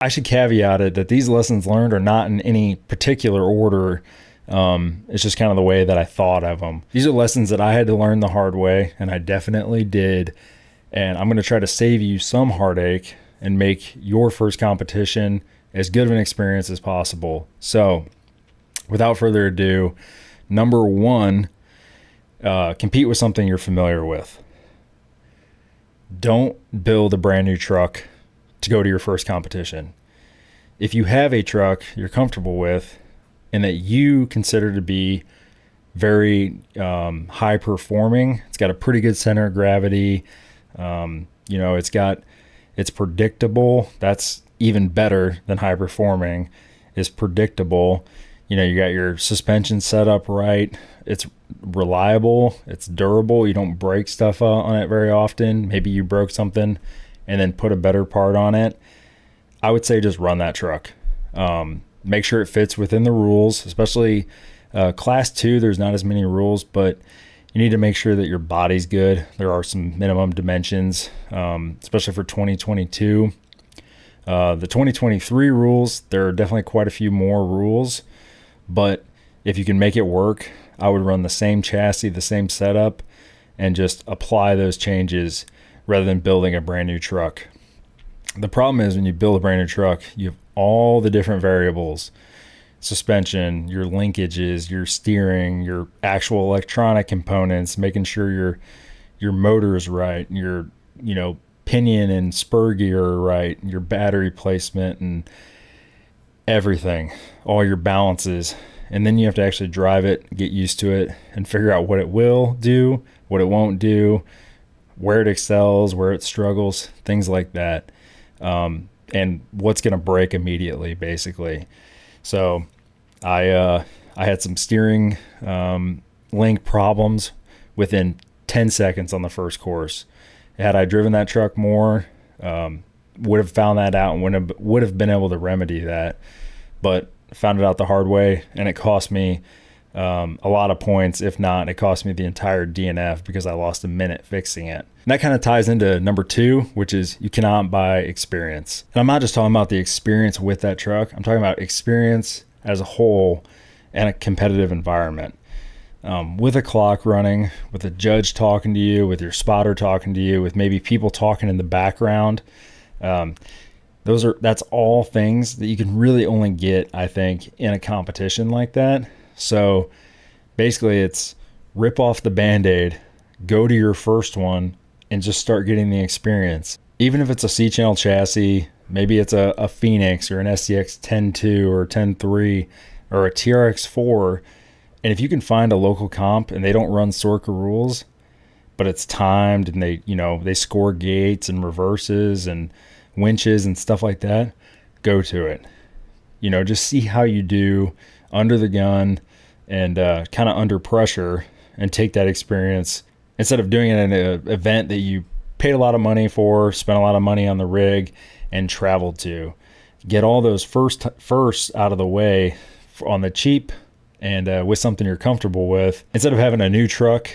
I should caveat it that these lessons learned are not in any particular order. It's just kind of the way that I thought of them. These are lessons that I had to learn the hard way, and I definitely did. And I'm going to try to save you some heartache and make your first competition as good of an experience as possible. So without further ado, number one, compete with something you're familiar with. Don't build a brand new truck to go to your first competition. If you have a truck you're comfortable with and that you consider to be very high performing, it's got a pretty good center of gravity, it's predictable. That's even better than high performing, is predictable. You got your suspension set up right. It's reliable. It's durable. You don't break stuff on it very often. Maybe you broke something and then put a better part on it. I would say just run that truck. Make sure it fits within the rules, especially class 2. There's not as many rules, but you need to make sure that your body's good. There are some minimum dimensions, especially for 2022. The 2023 rules, there are definitely quite a few more rules, but if you can make it work, I would run the same chassis, the same setup, and just apply those changes rather than building a brand new truck. The problem is when you build a brand new truck, you have all the different variables: suspension, your linkages, your steering, your actual electronic components, making sure your motor is right, your pinion and spur gear are right, your battery placement and everything, all your balances. And then you have to actually drive it, get used to it, and figure out what it will do, what it won't do, where it excels, where it struggles, things like that. And what's going to break immediately, basically. So I had some steering link problems within 10 seconds on the first course. Had I driven that truck more, would have found that out and would have been able to remedy that. But found it out the hard way, and it cost me a lot of points. If not, it cost me the entire DNF because I lost a minute fixing it. And that kind of ties into number 2, which is you cannot buy experience. And I'm not just talking about the experience with that truck. I'm talking about experience as a whole in a competitive environment. With a clock running, with a judge talking to you, with your spotter talking to you, with maybe people talking in the background. That's all things that you can really only get, I think, in a competition like that. So basically it's rip off the Band-Aid, go to your first one, and just start getting the experience. Even if it's a C-channel chassis, maybe it's a Phoenix or an SCX 10.2 or 10.3 or a TRX4. And if you can find a local comp and they don't run SORRCA rules, but it's timed and they score gates and reverses and winches and stuff like that, go to it. Just see how you do under the gun and kind of under pressure, and take that experience instead of doing it in an event that you paid a lot of money for, spent a lot of money on the rig, and traveled to. Get all those firsts out of the way on the cheap and with something you're comfortable with, instead of having a new truck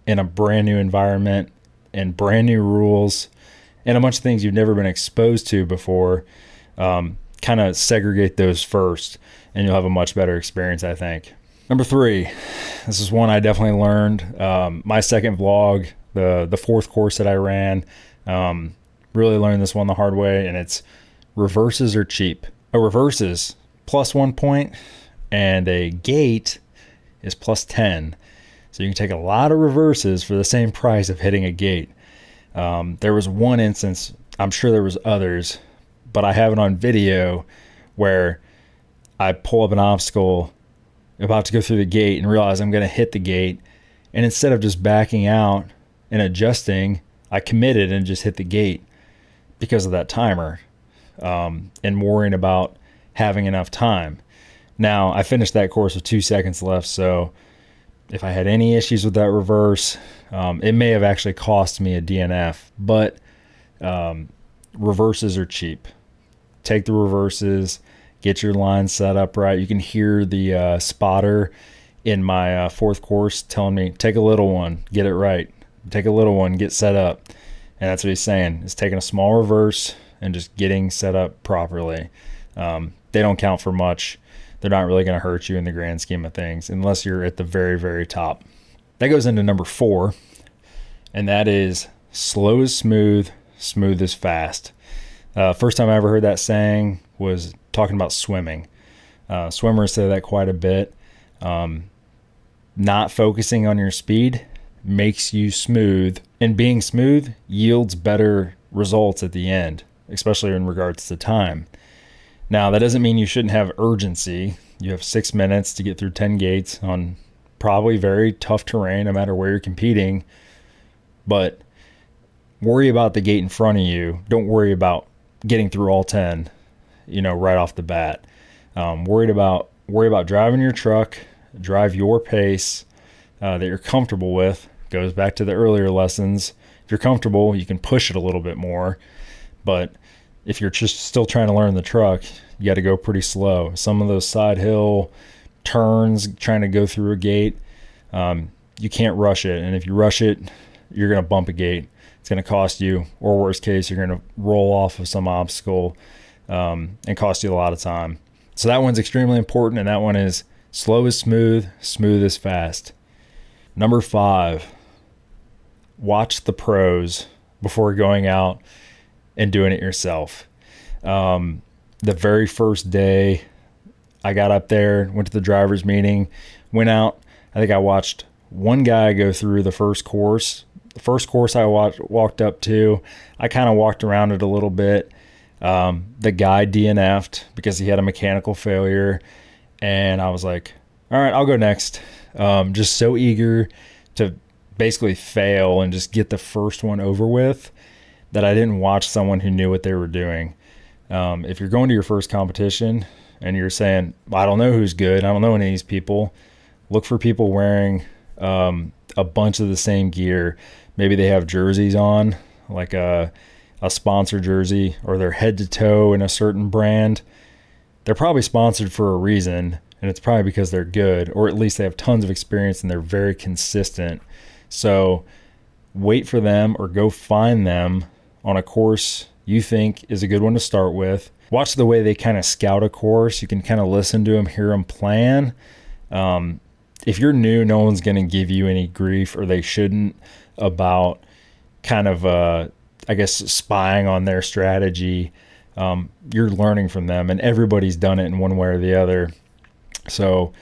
in a brand new environment and brand new rules and a bunch of things you've never been exposed to before. Kind of segregate those first, and you'll have a much better experience, I think. Number 3, this is one I definitely learned. My second vlog, the fourth course that I ran, really learned this one the hard way, and it's reverses are cheap. A reverse is plus 1 point, and a gate is plus 10. So you can take a lot of reverses for the same price of hitting a gate. There was one instance, I'm sure there was others, but I have it on video where I pull up an obstacle about to go through the gate and realize I'm going to hit the gate. And instead of just backing out and adjusting, I committed and just hit the gate because of that timer, and worrying about having enough time. Now, I finished that course with 2 seconds left, so if I had any issues with that reverse, it may have actually cost me a DNF, but reverses are cheap. Take the reverses, get your line set up right. You can hear the spotter in my fourth course telling me, take a little one, get it right. Take a little one, get set up. And that's what he's saying, is taking a small reverse and just getting set up properly. They don't count for much. They're not really going to hurt you in the grand scheme of things unless you're at the very, very top. That goes into number 4, and that is slow is smooth, smooth is fast. First time I ever heard that saying was talking about swimming. Swimmers say that quite a bit. Not focusing on your speed makes you smooth, and being smooth yields better results at the end, especially in regards to time. Now, that doesn't mean you shouldn't have urgency. You have 6 minutes to get through 10 gates on probably very tough terrain, no matter where you're competing. But worry about the gate in front of you. Don't worry about getting through all 10, right off the bat. Worry about driving your truck, drive your pace that you're comfortable with. Goes back to the earlier lessons. If you're comfortable, you can push it a little bit more. But if you're just still trying to learn the truck, you got to go pretty slow. Some of those side hill turns, trying to go through a gate, you can't rush it. And if you rush it, you're going to bump a gate. It's going to cost you, or worst case, you're going to roll off of some obstacle and cost you a lot of time. So that one's extremely important, and that one is slow is smooth, smooth is fast. Number 5, watch the pros before going out and doing it yourself. The very first day I got up there, went to the driver's meeting, went out. I think I watched one guy go through the first course. The first course I walked up to, I kind of walked around it a little bit. The guy DNF'd because he had a mechanical failure. And I was like, all right, I'll go next. Just so eager to basically fail and just get the first one over with that I didn't watch someone who knew what they were doing. If you're going to your first competition and you're saying, I don't know who's good, I don't know any of these people, look for people wearing a bunch of the same gear. Maybe they have jerseys on, like a sponsor jersey, or they're head to toe in a certain brand. They're probably sponsored for a reason, and it's probably because they're good, or at least they have tons of experience and they're very consistent. So wait for them or go find them on a course you think is a good one to start with. Watch the way they kind of scout a course. You can kind of listen to them, hear them plan. If you're new, no one's going to give you any grief, or they shouldn't, about kind of, spying on their strategy. You're learning from them, and everybody's done it in one way or the other. So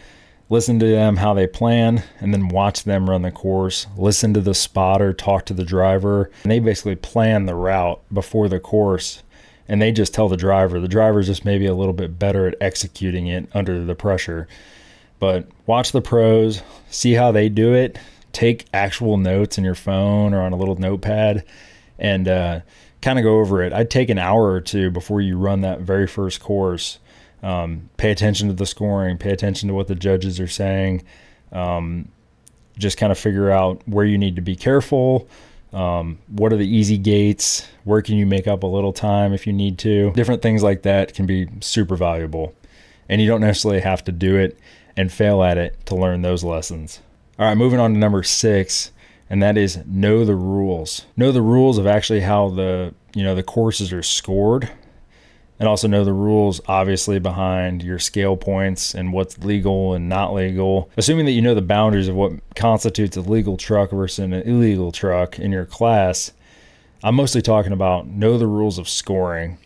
listen to them, how they plan, and then watch them run the course. Listen to the spotter, talk to the driver. And they basically plan the route before the course, and they just tell the driver. The driver's just maybe a little bit better at executing it under the pressure. But watch the pros, see how they do it. Take actual notes in your phone or on a little notepad and kind of go over it. I'd take an hour or two before you run that very first course. Pay attention to the scoring, pay attention to what the judges are saying. Just kind of figure out where you need to be careful. What are the easy gates? Where can you make up a little time if you need to? Different things like that can be super valuable. And you don't necessarily have to do it and fail at it to learn those lessons. All right, moving on to number 6, and that is know the rules. Know the rules of actually how the courses are scored, and also know the rules obviously behind your scale points and what's legal and not legal. Assuming that you know the boundaries of what constitutes a legal truck versus an illegal truck in your class, I'm mostly talking about know the rules of scoring.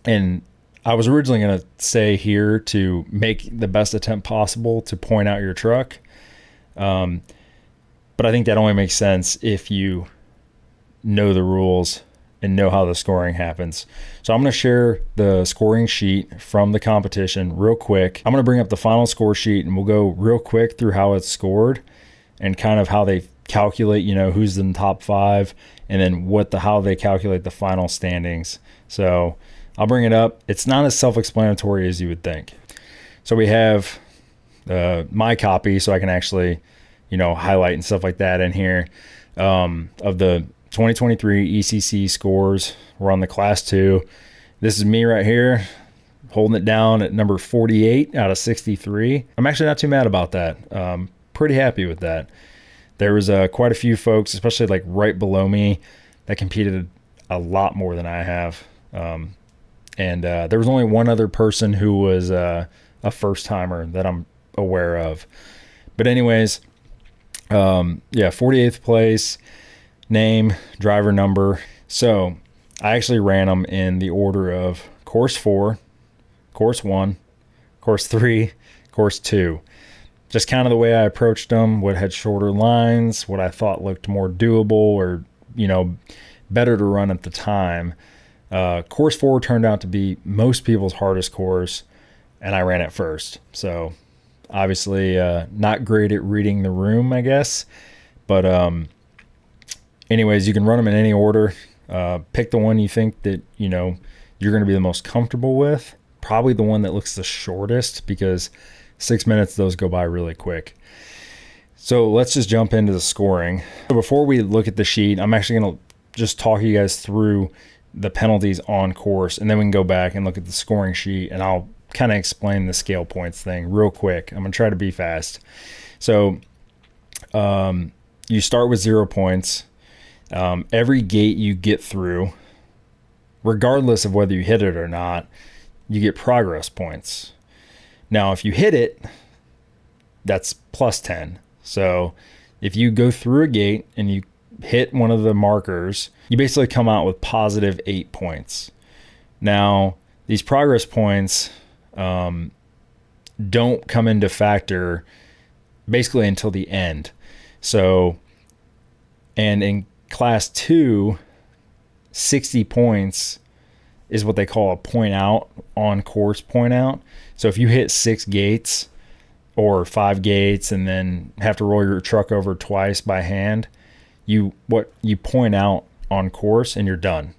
And I was originally going to say here to make the best attempt possible to point out your truck. But I think that only makes sense if you know the rules and know how the scoring happens. So I'm going to share the scoring sheet from the competition real quick. I'm going to bring up the final score sheet and we'll go real quick through how it's scored and kind of how they calculate, who's in the top 5, and then how they calculate the final standings. So I'll bring it up. It's not as self-explanatory as you would think. So we have my copy, so I can actually, highlight and stuff like that in here, of the 2023 ECC scores. We're on the class 2. This is me right here, holding it down at number 48 out of 63. I'm actually not too mad about that. Pretty happy with that. There was quite a few folks, especially like right below me, that competed a lot more than I have. And there was only one other person who was a first timer that I'm aware of. But anyways, 48th place, name, driver number. So I actually ran them in the order of course 4, course 1, course 3, course 2. Just kind of the way I approached them, what had shorter lines, what I thought looked more doable or, better to run at the time. Course 4 turned out to be most people's hardest course, and I ran it first. So obviously not great at reading the room, I guess. But anyways, you can run them in any order. Pick the one you think that, you're going to be the most comfortable with. Probably the one that looks the shortest, because 6 minutes, those go by really quick. So let's just jump into the scoring. So before we look at the sheet, I'm actually going to just talk you guys through the penalties on course, and then we can go back and look at the scoring sheet, and I'll kind of explain the scale points thing real quick. I'm going to try to be fast. So you start with 0 points. Every gate you get through, regardless of whether you hit it or not, you get progress points. Now, if you hit it, that's plus 10. So if you go through a gate and you hit one of the markers, you basically come out with positive 8 points. Now, these progress points don't come into factor basically until the end. So, and in class 2, 60 points is what they call a point out, on course point out. So if you hit 6 gates or 5 gates and then have to roll your truck over twice by hand, you point out on course and you're done.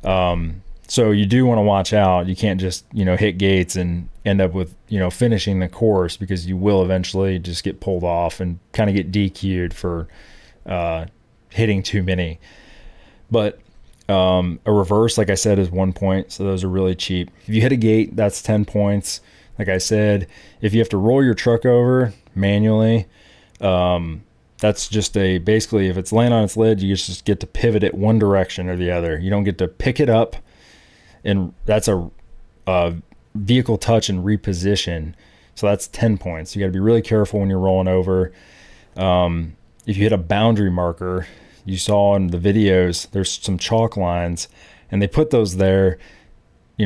So you do want to watch out. You can't just, hit gates and end up with, finishing the course, because you will eventually just get pulled off and kind of get DQ'd for hitting too many. But a reverse, like I said, is 1 point. So those are really cheap. If you hit a gate, that's 10 points. Like I said, if you have to roll your truck over manually, that's just basically, if it's laying on its lid, you just get to pivot it one direction or the other. You don't get to pick it up, and that's a vehicle touch and reposition. So that's 10 points. You got to be really careful when you're rolling over. If you hit a boundary marker, you saw in the videos, there's some chalk lines, and they put those there.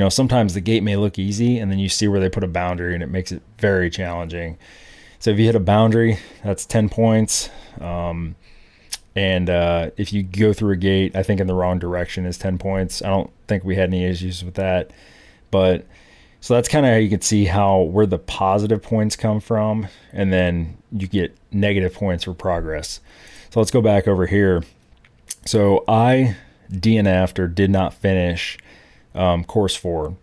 Sometimes the gate may look easy, and then you see where they put a boundary, and it makes it very challenging. So if you hit a boundary, that's 10 points. And if you go through a gate, I think in the wrong direction, is 10 points. I don't think we had any issues with that. But so that's kind of how you can see where the positive points come from, and then you get negative points for progress. So let's go back over here. So I DNF'd or did not finish course 4.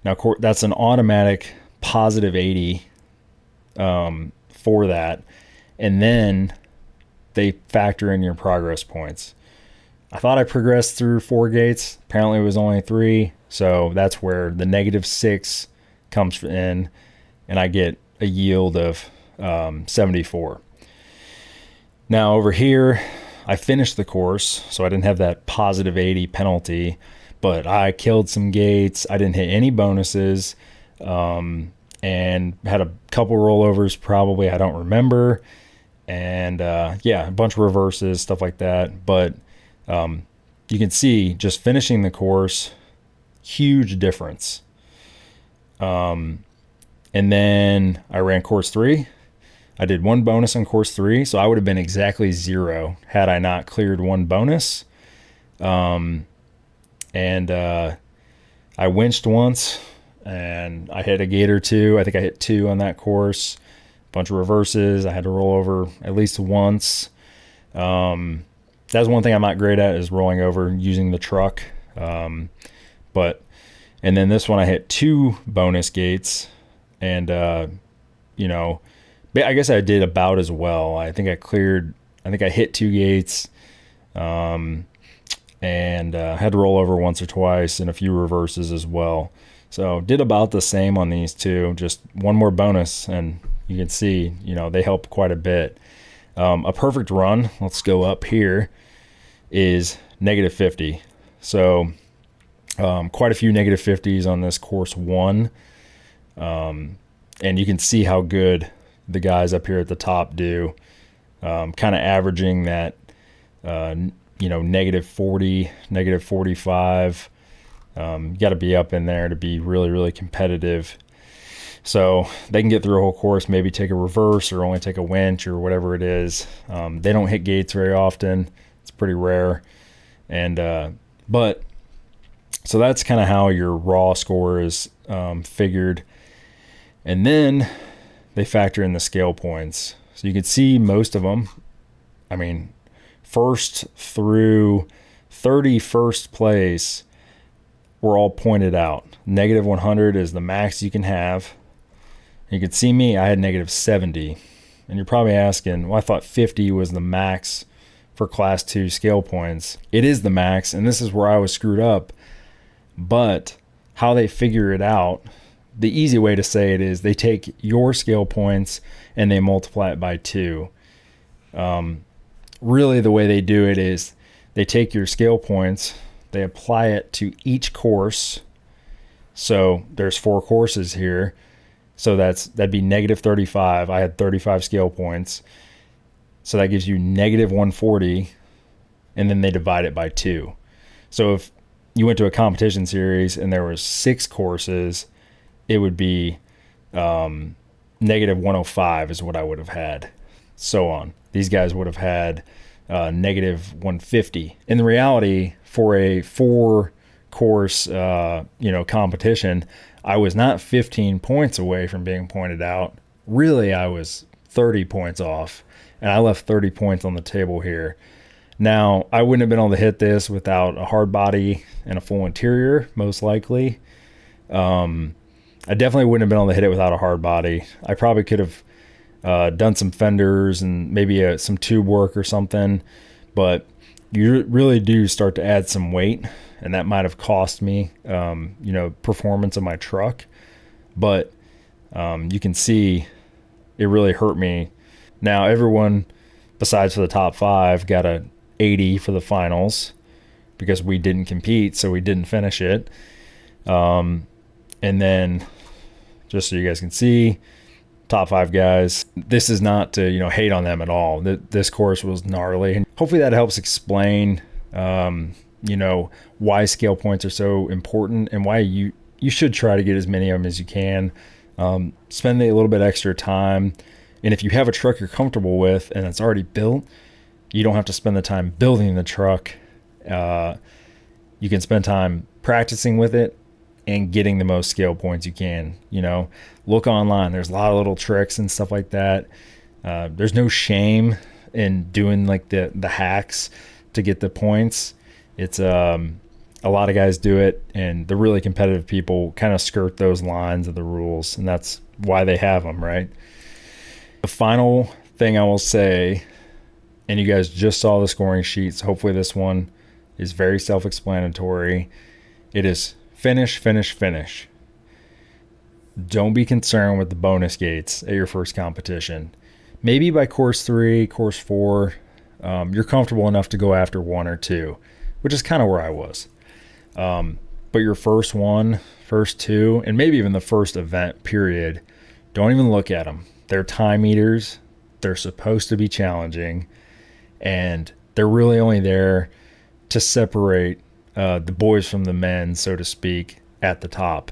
Now that's an automatic positive 80 for that, and then they factor in your progress points. I thought I progressed through 4 gates. Apparently it was only 3. So that's where the -6 comes in, and I get a yield of 74. Now over here, I finished the course, so I didn't have that positive 80 penalty, but I killed some gates. I didn't hit any bonuses, and had a couple rollovers probably, I don't remember. And a bunch of reverses, stuff like that. But you can see just finishing the course, huge difference. And then I ran course 3. I did 1 bonus on course 3, so I would have been exactly 0 had I not cleared 1 bonus. I winched once, and I hit a gate or 2. I think I hit 2 on that course. Bunch of reverses. I had to roll over at least once. That's one thing I'm not great at, is rolling over using the truck. And then this one I hit 2 bonus gates, and I guess I did about as well. I think I hit 2 gates, and had to roll over once or twice, and a few reverses as well. So did about the same on these 2, just 1 more bonus, and you can see, they help quite a bit. A perfect run, let's go up here, is -50. So Quite a few negative 50s on this course 1. And you can see how good the guys up here at the top do, kind of averaging that, negative 40, negative 45. You got to be up in there to be really, really competitive. So they can get through a whole course, maybe take a reverse or only take a winch or whatever it is. They don't hit gates very often. It's pretty rare. And, so that's kind of how your raw score is figured. And then they factor in the scale points. So you can see most of them. I mean, first through 31st place were all pointed out. Negative 100 is the max you can have. You can see me, I had negative 70. And you're probably asking, well, I thought 50 was the max for class 2 scale points. It is the max, and this is where I was screwed up. But how they figure it out, the easy way to say it is they take your scale points and they multiply it by 2. Really, the way they do it is they take your scale points, they apply it to each course. So there's 4 courses here. So that'd be negative 35. I had 35 scale points. So that gives you negative 140, and then they divide it by 2. So if you went to a competition series and there was 6 courses, it would be negative 105 is what I would have had. So on. These guys would have had negative 150. In the reality, for a 4-course competition, I was not 15 points away from being pointed out. Really, I was 30 points off, and I left 30 points on the table here. Now, I wouldn't have been able to hit this without a hard body and a full interior, most likely. I definitely wouldn't have been able to hit it without a hard body. I probably could have done some fenders and maybe some tube work or something, but you really do start to add some weight, and that might have cost me, performance of my truck. But you can see it really hurt me. Now, everyone besides for the top 5 got a 80 for the finals because we didn't compete, so we didn't finish it. And then, just so you guys can see, top 5 guys. This is not to hate on them at all. This course was gnarly, and hopefully that helps explain why scale points are so important and why you should try to get as many of them as you can. Spend a little bit extra time, and if you have a truck you're comfortable with and it's already built, you don't have to spend the time building the truck. You can spend time practicing with it and getting the most scale points you can. Look online. There's a lot of little tricks and stuff like that. There's no shame in doing like the hacks to get the points. It's a lot of guys do it, and the really competitive people kind of skirt those lines of the rules, and that's why they have them, right? The final thing I will say, and you guys just saw the scoring sheets, hopefully this one is very self-explanatory. It is finish, finish, finish. Don't be concerned with the bonus gates at your first competition. Maybe by course 3, course 4, you're comfortable enough to go after 1 or 2, which is kind of where I was. But your first 1, first 2, and maybe even the first event period, don't even look at them. They're time eaters. They're supposed to be challenging, and they're really only there to separate the boys from the men, so to speak, at the top.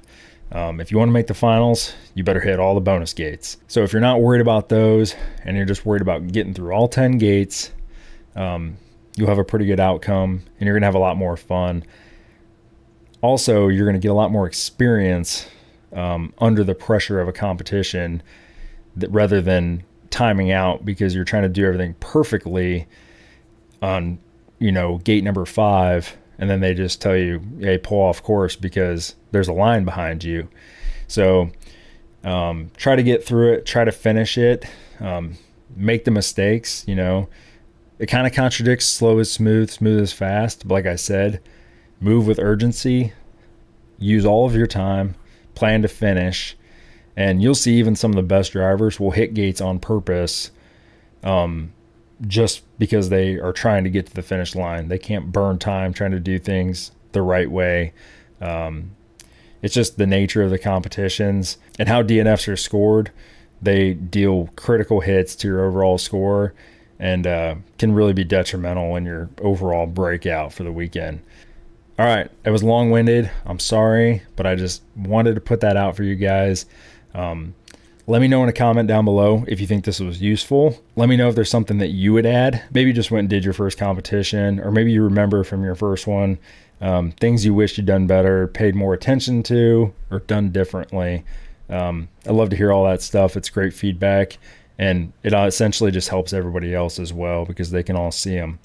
If you want to make the finals, you better hit all the bonus gates. So if you're not worried about those and you're just worried about getting through all 10 gates, you'll have a pretty good outcome, and you're going to have a lot more fun. Also, you're going to get a lot more experience under the pressure of a competition rather than timing out because you're trying to do everything perfectly on, gate number 5, and then they just tell you, hey, pull off course because there's a line behind you. So try to get through it, try to finish it, make the mistakes. It kind of contradicts slow is smooth, smooth is fast. But like I said, move with urgency, use all of your time, plan to finish, and you'll see even some of the best drivers will hit gates on purpose just because they are trying to get to the finish line. They can't burn time trying to do things the right way. It's just the nature of the competitions and how DNFs are scored. They deal critical hits to your overall score and can really be detrimental in your overall breakout for the weekend. All right, it was long-winded. I'm sorry, but I just wanted to put that out for you guys. Let me know in a comment down below if you think this was useful. Let me know if there's something that you would add. Maybe you just went and did your first competition, or maybe you remember from your first one things you wish you'd done better, paid more attention to, or done differently. I love to hear all that stuff. It's great feedback, and it essentially just helps everybody else as well because they can all see them.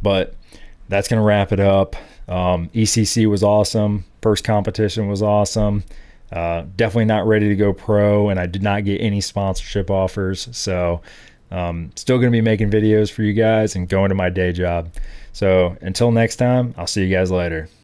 But that's going to wrap it up. ECC was awesome. First competition was awesome. Definitely not ready to go pro, and I did not get any sponsorship offers. So still going to be making videos for you guys and going to my day job. So until next time, I'll see you guys later.